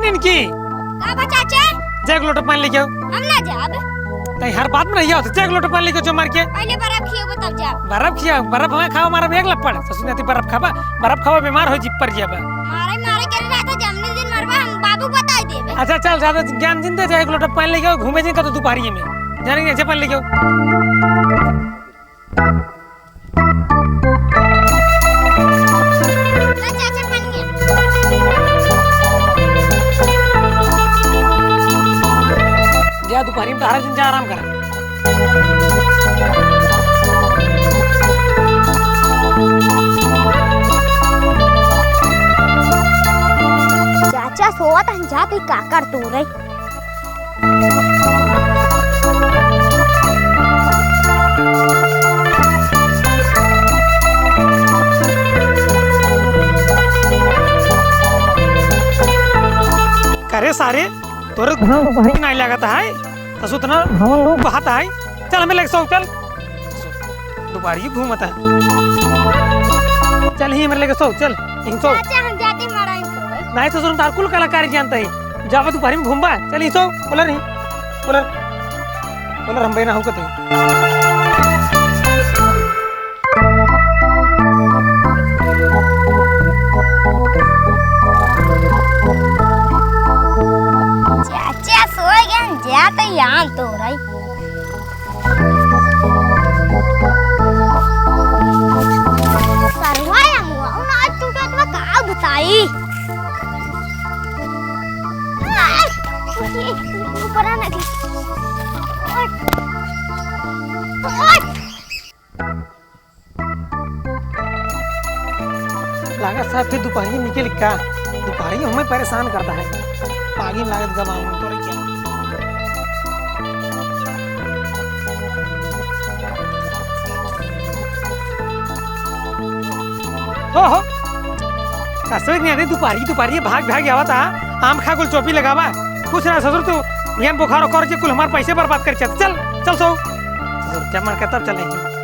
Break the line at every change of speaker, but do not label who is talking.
जानिन की
का बचाचे
जा एक लोटा पानी लेके आओ।
हम ना जाब
तई हर बात में नहीं आओ जा एक लोटा पानी लेके जो मार के
पहले बर्फ खियो तब जा।
बर्फ खिया बर्फ हमें खाओ मारा एक लपड़ ससुनाती बर्फ खाबा बर्फ खावा बीमार हो जी पर जाबा
मारे करे रहता जमने दिन मरबा हम बाबू बता देबे।
अच्छा चल ज्यादा ज्ञान जिंदे जा एक लोटा पानी लेके आओ घूमे जी का तो दोपहरी में जानेंगे अच्छा पानी लेके आओ।
ना चाचा पानी
जा दोपहरी में हर दिन जा आराम कर।
चाचा सोवत हन जा तू का कर तू रे
करे सारे तोरे दोपहरी नहीं लगता है तो सुतना हम लोग बहाता है चल हमें लेके सो चल दोपहरी घूमता है चल ही मेरे लेके सो चल यहीं सो
चाचा हम जाते मराई तो
नहीं तो सुन तार कुल कलाकारी जानता है जावा दोपहरी में घूमबा चल ही सो बोला नहीं बोला बोला हम बेना होके तो
चाचा सो गया जा तो यहाँ तो रही सरवाया मुआ उन आज तू क्या तुम्हें का बताई ऊपर आना की
लागत साहब फिर दोपहरी निकल का दोपहरी हमें परेशान करता है पागी लागत गवाऊं तो क्या हो ससुर नहीं आती दोपहरी भाग भाग आवा था आम खा कुल चौपी लगावा कुछ ना ससुर तू यहाँ बुखार कर के कुल हमारे पैसे बर्बाद कर चल चल सो ससुर जब मन कर तब चलेंगे